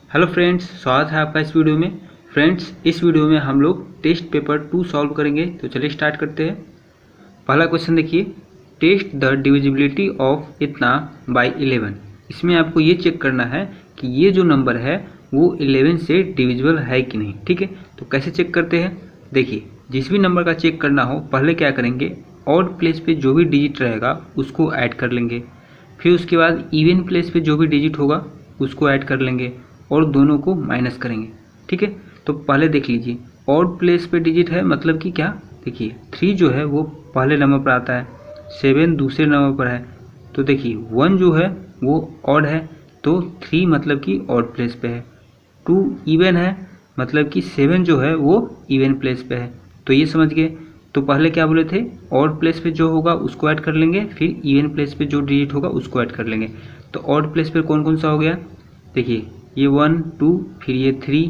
Hello friends, स्वागत है आपका इस वीडियो में। फ्रेंड्स, इस वीडियो में हम लोग टेस्ट पेपर 2 सॉल्व करेंगे। तो चलिए स्टार्ट करते हैं। पहला क्वेश्चन देखिए, टेस्ट द डिविजिबिलिटी ऑफ इतना बाय 11। इसमें आपको ये चेक करना है कि ये जो नंबर है वो 11 से डिविजिबल है कि नहीं। ठीक है, तो कैसे चेक करते हैं, देखिए जिस भी नंबर का चेक करना हो पहले क्या करेंगे, ऑड प्लेस पे जो भी डिजिट रहेगा उसको ऐड कर लेंगे। फिर उसके बाद इवन प्लेस पे जो भी डिजिट होगा उसको ऐड कर लेंगे और दोनों को माइनस करेंगे। ठीक है, तो पहले देख लीजिए, ऑड प्लेस पे डिजिट है मतलब कि क्या, देखिए 3 जो है वो पहले नंबर पर आता है, 7 दूसरे नंबर पर है। तो देखिए 1 जो है वो ऑड है, तो 3 मतलब कि ऑड प्लेस पे है। 2 इवन है मतलब कि 7 जो है वो इवन प्लेस पे है। तो ये समझ गए। तो पहले क्या बोले थे, ऑड प्लेस पे जो होगा उसको ऐड कर लेंगे, फिर इवन प्लेस पे जो डिजिट होगा उसको ऐड कर लेंगे। तो ऑड प्लेस पे कौन कौन सा हो गया, देखिए ये 1 2 फिर ये 3,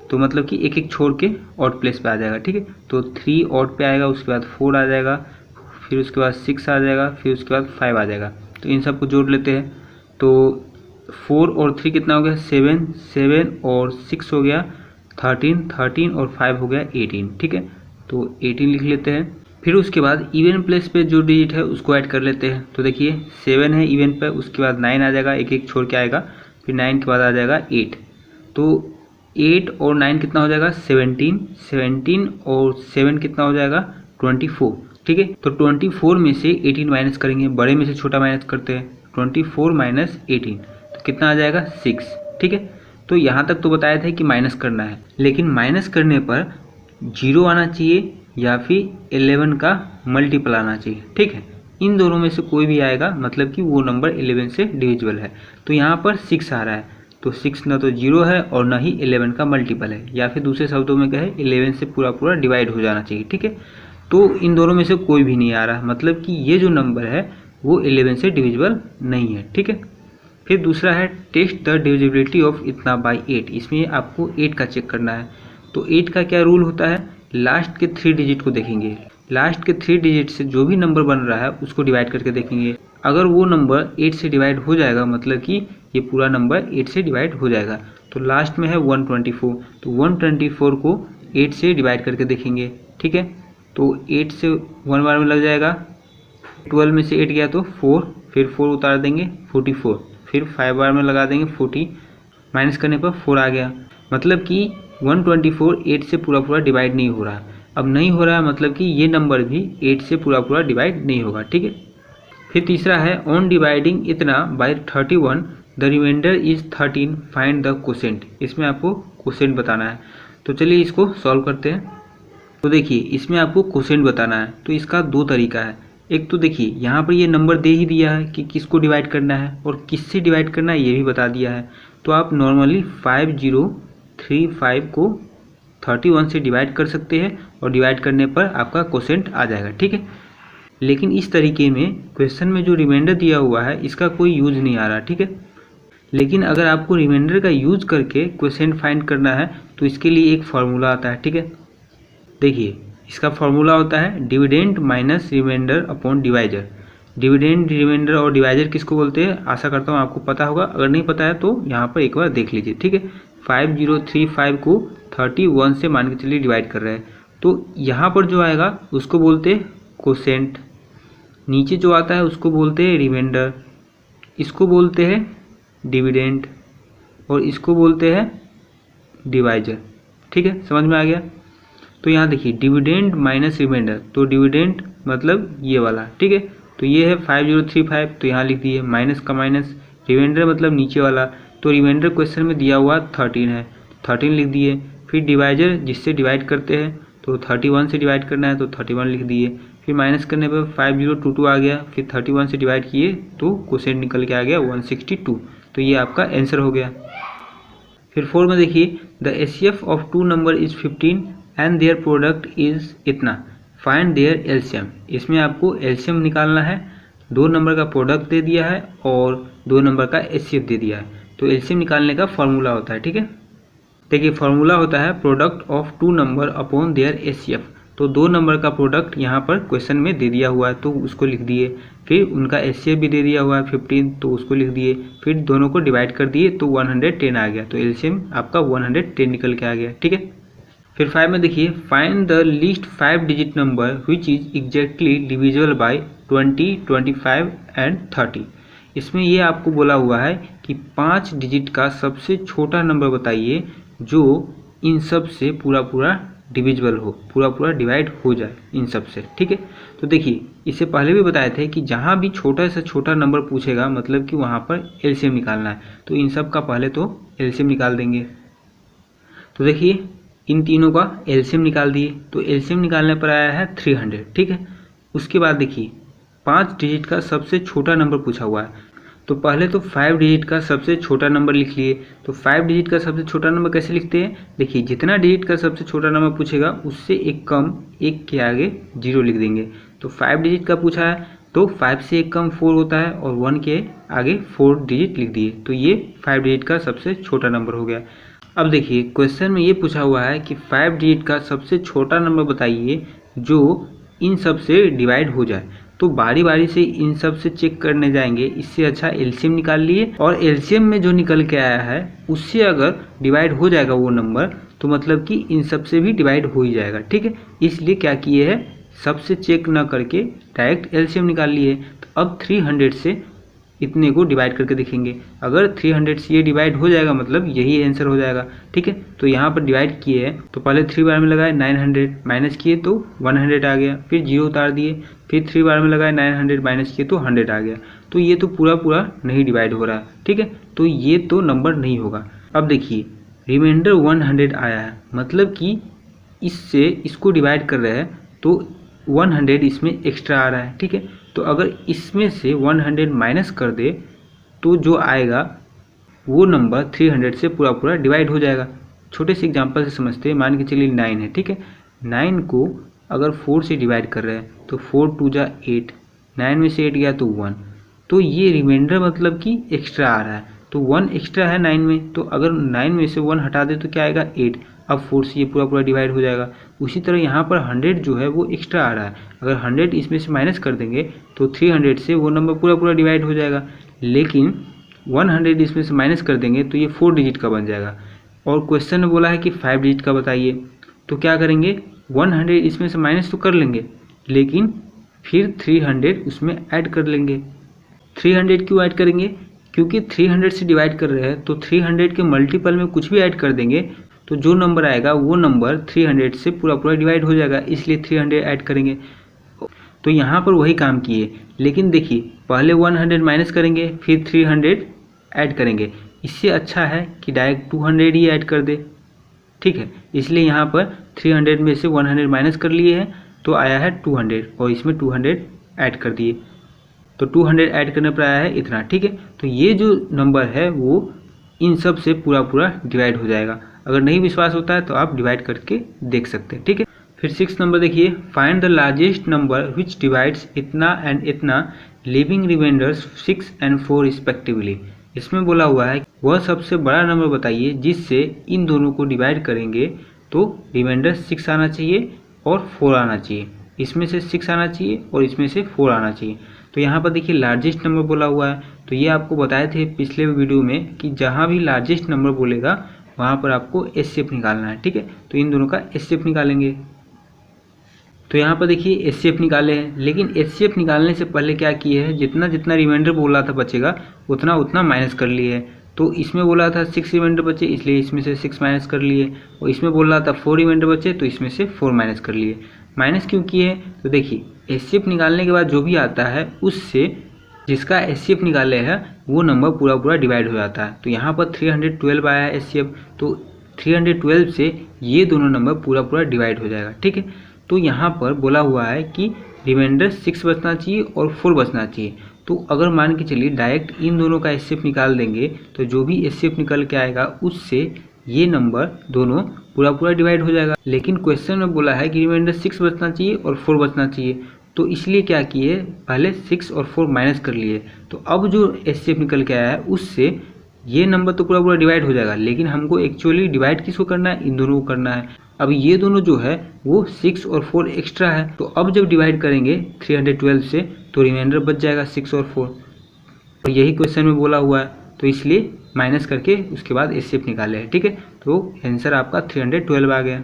तो मतलब कि एक एक छोड़ के ऑड प्लेस पे आ जाएगा। ठीक है, तो 3 ऑड पे आएगा, उसके बाद 4 आ जाएगा, फिर उसके बाद 6 आ जाएगा, फिर उसके बाद 5 आ जाएगा। तो इन सबको जोड़ लेते हैं। तो 4 और 3 कितना हो गया, 7, 7 और 6 हो गया 13, 13 और 5 हो गया 18। ठीक है, तो 18 लिख लेते हैं। फिर उसके बाद इवन प्लेस पे जो डिजिट है उसको ऐड कर लेते हैं। तो देखिए 7 है इवन पे, उसके बाद 9 आ जाएगा, एक एक छोड़ के आएगा, फिर 9 के बाद आ जाएगा 8। तो 8 और 9 कितना हो जाएगा, 17, 17 और 7 कितना हो जाएगा, 24। ठीक है, तो 24 में से 18 माइनस करेंगे, बड़े में से छोटा माइनस करते हैं। 24 माइनस 18 तो कितना आ जाएगा, 6। ठीक है, तो यहाँ तक तो बताया था कि माइनस करना है, लेकिन माइनस करने पर 0 आना चाहिए या फिर 11 का मल्टीपल आना चाहिए। ठीक है, इन दोनों में से कोई भी आएगा मतलब कि वो नंबर 11 से डिविजिबल है। तो यहाँ पर 6 आ रहा है, तो 6 ना तो 0 है और ना ही 11 का मल्टीपल है, या फिर दूसरे शब्दों में कहे 11 से पूरा पूरा डिवाइड हो जाना चाहिए। ठीक है, तो इन दोनों में से कोई भी नहीं आ रहा, मतलब कि ये जो नंबर है वो 11 से डिविजिबल नहीं है। ठीक है, फिर दूसरा है टेस्ट द डिविजिबिलिटी ऑफ इतना बाय 8। इसमें आपको 8 का चेक करना है। तो 8 का क्या रूल होता है, लास्ट के 3 डिजिट को देखेंगे, लास्ट के 3 डिजिट से जो भी नंबर बन रहा है उसको डिवाइड करके देखेंगे। अगर वो नंबर 8 से डिवाइड हो जाएगा मतलब कि ये पूरा नंबर 8 से डिवाइड हो जाएगा। तो लास्ट में है 124, तो 124 को 8 से डिवाइड करके देखेंगे। ठीक है, तो 8 से 1 बार में लग जाएगा, 12 में से 8 गया तो 4, फिर 4 उतार देंगे 44, फिर 5 बार में लगा देंगे 40, माइनस करने पर 4 आ गया। मतलब कि 124 8 से पूरा पूरा डिवाइड नहीं हो रहा। अब नहीं हो रहा मतलब कि ये नंबर भी 8 से पूरा पूरा डिवाइड नहीं होगा। ठीक है, फिर तीसरा है ऑन डिवाइडिंग इतना by 31 the remainder is 13 find the quotient. इसमें आपको कोसेंट बताना है। तो चलिए इसको सॉल्व करते हैं। तो देखिए इसमें आपको कोसेंट बताना है, तो इसका 2 तरीका है। एक तो देखिए यहाँ पर ये नंबर दे ही दिया है कि किसको डिवाइड करना है और किससे डिवाइड करना है ये भी बता दिया है। तो आप नॉर्मली 5035 को 31 से डिवाइड कर सकते हैं और डिवाइड करने पर आपका कोसेंट आ जाएगा। ठीक है, लेकिन इस तरीके में क्वेश्चन में जो रिमाइंडर दिया हुआ है इसका कोई यूज नहीं आ रहा। ठीक है, लेकिन अगर आपको रिमाइंडर का यूज करके कोसेंट फाइंड करना है तो इसके लिए एक फार्मूला आता है। ठीक है, देखिए इसका फार्मूला होता है dividend minus remainder upon divisor. Dividend, remainder और डिवाइजर किसको बोलते हैं, आशा करता हूँ आपको पता होगा। अगर नहीं पता है तो यहाँ पर एक बार देख लीजिए। ठीक है, 5035 को 31 से मान के चलिए डिवाइड कर रहे हैं, तो यहाँ पर जो आएगा उसको बोलते हैं कोसेंट, नीचे जो आता है उसको बोलते हैं रिमाइंडर, इसको बोलते हैं डिविडेंड और इसको बोलते हैं डिवाइजर। ठीक है, समझ में आ गया। तो यहाँ देखिए डिविडेंड माइनस रिमाइंडर, तो डिविडेंड मतलब ये वाला। ठीक है, तो ये है 5035, तो यहाँ लिख दिए माइनस का माइनस, रिमाइंडर मतलब नीचे वाला। तो रिमाइंडर क्वेश्चन में दिया हुआ 13 है, 13 लिख दिए। फिर डिवाइजर जिससे डिवाइड करते हैं, तो 31 से डिवाइड करना है तो 31 लिख दिए। फिर माइनस करने पर 5022 आ गया, फिर 31 से डिवाइड किए तो कोसेंट निकल के आ गया 162। तो ये आपका आंसर हो गया। फिर 4 में देखिए the HCF of 2 number is 15 and their product is इतना, फाइंड देयर एलसीएम। इसमें आपको एलसीएम निकालना है। 2 नंबर का प्रोडक्ट दे दिया है और 2 नंबर का एचसीएफ दे दिया है। तो एलसीएम निकालने का फॉर्मूला होता है। ठीक है, देखिए फॉर्मूला होता है product of 2 number upon their HCF. तो 2 नंबर का प्रोडक्ट यहाँ पर क्वेश्चन में दे दिया हुआ है तो उसको लिख दिए। फिर उनका एचसीएफ भी दे दिया हुआ है 15 तो उसको लिख दिए। फिर दोनों को डिवाइड कर दिए तो 110 आ गया, तो एलसीएम आपका 110 निकल के आ गया। ठीक है। फिर 5 में देखिए, find the least 5 digit number which is exactly divisible by 20, 25 and 30। इसमें ये आपको बोला हुआ है कि 5 डिजिट का सबसे छोटा नंबर बताइए जो इन सब से पूरा डिविजिबल हो, पूरा डिवाइड हो जाए इन सब से। ठीक है। तो देखिए, इससे पहले भी बताए थे कि जहाँ भी छोटा से छोटा नंबर पूछेगा मतलब कि वहाँ पर एलसीएम निकालना है। तो इन सब का पहले तो एलसीएम निकाल देंगे। तो देखिए, इन तीनों का एलसीएम निकाल दिए, तो एलसीएम निकालने पर आया है 300। ठीक है। उसके बाद देखिए, 5 डिजिट का सबसे छोटा नंबर पूछा हुआ है, तो पहले तो 5 डिजिट का सबसे छोटा नंबर लिख लिए। तो 5 डिजिट का सबसे छोटा नंबर कैसे लिखते हैं, देखिए जितना डिजिट का सबसे छोटा नंबर पूछेगा उससे एक कम, एक के आगे 0 लिख देंगे। तो 5 डिजिट का पूछा है तो 5 से एक कम 4 होता है और 1 के आगे 4 डिजिट लिख दिए, तो ये 5 डिजिट का सबसे छोटा नंबर हो गया। अब देखिए, क्वेश्चन में ये पूछा हुआ है कि 5 डिजिट का सबसे छोटा नंबर बताइए जो इन सब से डिवाइड हो जाए। तो बारी बारी से इन सब से चेक करने जाएंगे, इससे अच्छा एलसीएम निकाल लिए, और एलसीएम में जो निकल के आया है उससे अगर डिवाइड हो जाएगा वो नंबर तो मतलब कि इन सब से भी डिवाइड हो ही जाएगा। ठीक है। इसलिए क्या किए हैं, सबसे चेक ना करके डायरेक्ट एलसीएम निकाल लिए। तो अब 300 से इतने को डिवाइड करके देखेंगे, अगर 300 से ये डिवाइड हो जाएगा मतलब यही आंसर हो जाएगा। ठीक है। तो यहाँ पर डिवाइड किए हैं तो पहले 3 बार में लगाए 900, माइनस किए तो 100 आ गया, फिर 0 उतार दिए, फिर 3 बार में लगाए 900, माइनस किए तो 100 आ गया। तो ये तो पूरा नहीं डिवाइड हो रहा है। ठीक है। तो ये तो नंबर नहीं होगा। अब देखिए, रिमाइंडर 100 आया है, मतलब कि इससे इसको डिवाइड कर रहे हैं तो 100 इसमें एक्स्ट्रा आ रहा है। ठीक है। तो अगर इसमें से 100 माइनस कर दे तो जो आएगा वो नंबर 300 से पूरा डिवाइड हो जाएगा। छोटे से एग्जांपल से समझते हैं, मान के चलिए 9 है। ठीक है। 9 को अगर 4 से डिवाइड कर रहे हैं तो 4 2 जा 8, 9 में से 8 गया तो 1, तो ये रिमाइंडर मतलब कि एक्स्ट्रा आ रहा है, तो 1 एक्स्ट्रा है 9 में, तो अगर 9 में से 1 हटा दे तो क्या आएगा 8। अब 4 से ये पूरा डिवाइड हो जाएगा। उसी तरह यहाँ पर 100 जो है वो एक्स्ट्रा आ रहा है, अगर 100 इसमें से माइनस कर देंगे तो 300 से वो नंबर पूरा डिवाइड हो जाएगा। लेकिन 100 इसमें से माइनस कर देंगे तो ये 4 डिजिट का बन जाएगा। और क्वेश्चन में बोला है कि 5 डिजिट का बताइए, तो क्या करेंगे, 100 इसमें से माइनस तो कर लेंगे लेकिन फिर 300 उसमें ऐड कर लेंगे। 300 क्यों ऐड करेंगे, क्योंकि 300 से डिवाइड कर रहे हैं तो 300 के मल्टीपल में कुछ भी ऐड कर देंगे तो जो नंबर आएगा वो नंबर 300 से पूरा डिवाइड हो जाएगा, इसलिए 300 ऐड करेंगे। तो यहाँ पर वही काम किए, लेकिन देखिए पहले 100 माइनस करेंगे फिर 300 ऐड करेंगे, इससे अच्छा है कि डायरेक्ट 200 ही ऐड कर दे। ठीक है। इसलिए यहाँ पर 300 में से 100 माइनस कर लिए हैं तो आया है 200 और इसमें 200 ऐड कर दिए, तो 200 ऐड करने पर आया है इतना। ठीक है। तो ये जो नंबर है वो इन सब से पूरा डिवाइड हो जाएगा। अगर नहीं विश्वास होता है तो आप डिवाइड करके देख सकते हैं। ठीक है। फिर 6 नंबर देखिए, find the largest number which divides इतना एंड इतना लिविंग रिमाइंडर्स 6 and 4 रिस्पेक्टिवली। इसमें बोला हुआ है वह सबसे बड़ा नंबर बताइए जिससे इन दोनों को डिवाइड करेंगे तो रिमाइंडर 6 आना चाहिए और 4 आना चाहिए, इसमें से 6 आना चाहिए और इसमें से 4 आना चाहिए। तो यहाँ पर देखिए लार्जेस्ट नंबर बोला हुआ है, तो ये आपको बताए थे पिछले वीडियो में कि जहाँ भी लार्जेस्ट नंबर बोलेगा वहाँ पर आपको एचसीएफ निकालना है। ठीक है। तो इन दोनों का एचसीएफ निकालेंगे। तो यहाँ पर देखिए एचसीएफ निकाले हैं, लेकिन एचसीएफ निकालने से पहले क्या किए हैं, जितना रिमाइंडर बोला था बचेगा उतना माइनस कर लिए है। तो इसमें बोला था 6 रिमाइंडर बचे इसलिए इसमें से 6 माइनस कर लिए, और इसमें बोल रहा था 4 रिमाइंडर बचे तो इसमें से 4 माइनस कर लिए। माइनस क्यों किए, तो देखिए एचसीएफ निकालने के बाद जो भी आता है उससे जिसका एचसीएफ निकाले है वो नंबर पूरा डिवाइड हो जाता है। तो यहाँ पर 312 आया है एचसीएफ, तो 312 से ये दोनों नंबर पूरा डिवाइड हो जाएगा। ठीक है। तो यहाँ पर बोला हुआ है कि रिमाइंडर 6 बचना चाहिए और 4 बचना चाहिए। तो अगर मान के चलिए डायरेक्ट इन दोनों का एचसीएफ निकाल देंगे तो जो भी एचसीएफ निकल के आएगा उससे ये नंबर दोनों पूरा डिवाइड हो जाएगा। लेकिन क्वेश्चन में बोला है कि रिमाइंडर 6 बचना चाहिए और 4 बचना चाहिए, तो इसलिए क्या किए, पहले 6 और 4 माइनस कर लिए। तो अब जो एचसीएफ निकल के आया है उससे ये नंबर तो पूरा डिवाइड हो जाएगा, लेकिन हमको एक्चुअली डिवाइड किसको करना है, इन दोनों को करना है। अब ये दोनों जो है वो 6 और 4 एक्स्ट्रा है, तो अब जब डिवाइड करेंगे 312 से तो रिमाइंडर बच जाएगा 6 और 4। तो यही क्वेश्चन में बोला हुआ है, तो इसलिए माइनस करके उसके बाद एचसीएफ निकाले हैं। ठीक है, तो आंसर आपका 312 आ गया।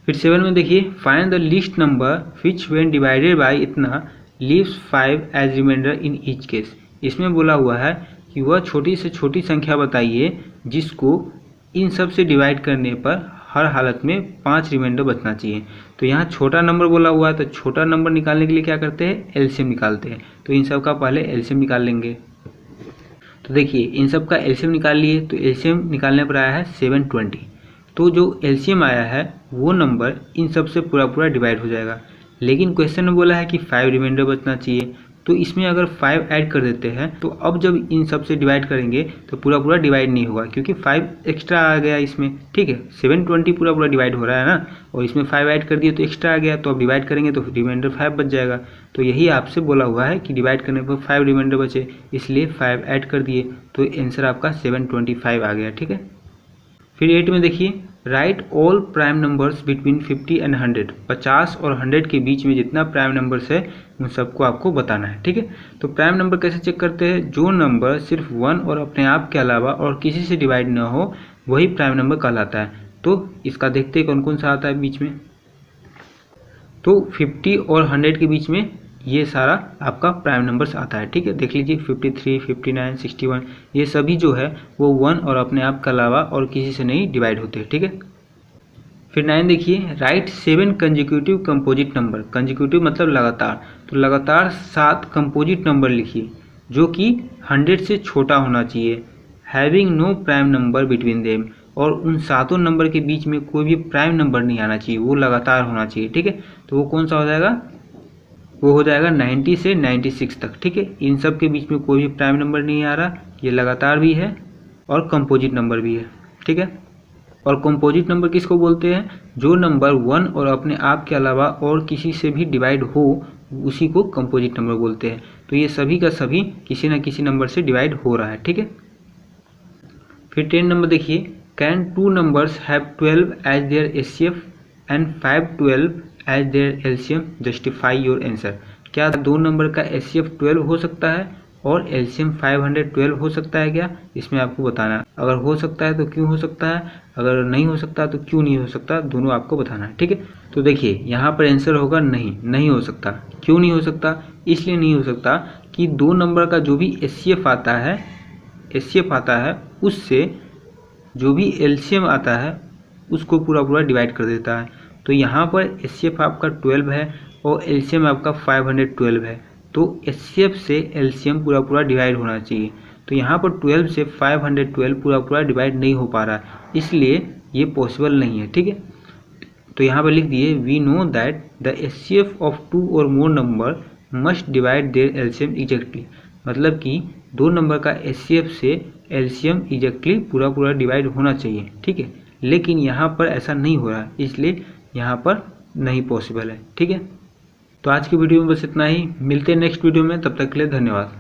फिर 7 में देखिए, find the least number which when divided by इतना leaves 5 as reminder in each case. इसमें बोला हुआ है कि वह छोटी से छोटी संख्या बताइए जिसको इन सब से डिवाइड करने पर हर हालत में 5 रिमाइंडर बचना चाहिए। तो यहाँ छोटा नंबर बोला हुआ है, तो छोटा नंबर निकालने के लिए क्या करते हैं, एलसीएम निकालते हैं। तो इन सब का पहले एलसीएम निकाल लेंगे। तो देखिए इन सब का एलसीएम निकाल लिए, तो एलसीएम निकालने पर आया है 720। तो जो एलसीएम आया है वो नंबर इन सब से पूरा पूरा डिवाइड हो जाएगा। लेकिन क्वेश्चन में बोला है कि 5 रिमाइंडर बचना चाहिए, तो इसमें अगर 5 ऐड कर देते हैं तो अब जब इन सब से डिवाइड करेंगे तो पूरा पूरा डिवाइड नहीं होगा, क्योंकि 5 एक्स्ट्रा आ गया इसमें। ठीक है, 720 पूरा पूरा डिवाइड हो रहा है ना, और इसमें 5 ऐड कर दिए तो एक्स्ट्रा आ गया, तो अब डिवाइड करेंगे तो रिमाइंडर 5 बच जाएगा। तो यही आपसे बोला हुआ है कि डिवाइड करने पर 5 रिमाइंडर बचे, इसलिए 5 ऐड कर दिए, तो आंसर आपका 725 आ गया। ठीक है, फिर 8 में देखिए, right all prime numbers between 50 and 100। 50 और 100 के बीच में जितना प्राइम नंबर्स है उन सबको आपको बताना है। ठीक है, तो प्राइम नंबर कैसे चेक करते हैं, जो नंबर सिर्फ 1 और अपने आप के अलावा और किसी से डिवाइड न हो वही प्राइम नंबर कहलाता है। तो इसका देखते हैं कौन कौन सा आता है बीच में। तो 50 और 100 के बीच में ये सारा आपका प्राइम नंबर्स आता है। ठीक है, देख लीजिए 53, 59, 61, ये सभी जो है वो 1 और अपने आप के अलावा और किसी से नहीं डिवाइड होते। ठीक है, फिर 9 देखिए, right 7 consecutive composite number. Consecutive मतलब लगातार, तो लगातार 7 कंपोजिट नंबर लिखिए जो कि 100 से छोटा होना चाहिए, having no prime number between them, और उन सातों नंबर के बीच में कोई भी प्राइम नंबर नहीं आना चाहिए, वो लगातार होना चाहिए। ठीक है, तो वो कौन सा हो जाएगा, वो हो जाएगा 90 से 96 तक। ठीक है, इन सब के बीच में कोई भी प्राइम नंबर नहीं आ रहा, ये लगातार भी है और कंपोजिट नंबर भी है। ठीक है, और कंपोजिट नंबर किसको बोलते हैं, जो नंबर 1 और अपने आप के अलावा और किसी से भी डिवाइड हो उसी को कंपोजिट नंबर बोलते हैं। तो ये सभी का सभी किसी न किसी नंबर से डिवाइड हो रहा है। ठीक है, फिर 10 नंबर देखिए, can 2 numbers have 12 as their HCF and 512 as their LCM, justify your answer. क्या 2 नंबर का एचसीएफ 12 हो सकता है और एलसीएम 512 हो सकता है क्या, इसमें आपको बताना है। अगर हो सकता है तो क्यों हो सकता है, अगर नहीं हो सकता तो क्यों नहीं हो सकता, दोनों आपको बताना है। ठीक है, तो देखिए यहाँ पर आंसर होगा नहीं हो सकता। क्यों नहीं हो सकता, इसलिए नहीं हो सकता कि 2 नंबर का जो भी एचसीएफ आता है उससे जो भी एलसीएम आता है उसको पूरा पूरा डिवाइड कर देता है। तो यहाँ पर एचसीएफ आपका 12 है और एलसीएम आपका 512 है, तो एचसीएफ से एलसीएम पूरा पूरा डिवाइड होना चाहिए। तो यहाँ पर 12 से 512 पूरा पूरा डिवाइड नहीं हो पा रहा है, इसलिए ये पॉसिबल नहीं है। ठीक है, तो यहाँ पर लिख दिए, we know that the HCF of 2 और more number must divide their LCM exactly. मतलब कि 2 नंबर का एचसीएफ से एलसीएम एग्जैक्टली पूरा पूरा डिवाइड होना चाहिए। ठीक है, लेकिन यहाँ पर ऐसा नहीं हो रहा है, इसलिए यहाँ पर नहीं पॉसिबल है। ठीक है, तो आज की वीडियो में बस इतना ही, मिलते हैं नेक्स्ट वीडियो में, तब तक के लिए धन्यवाद।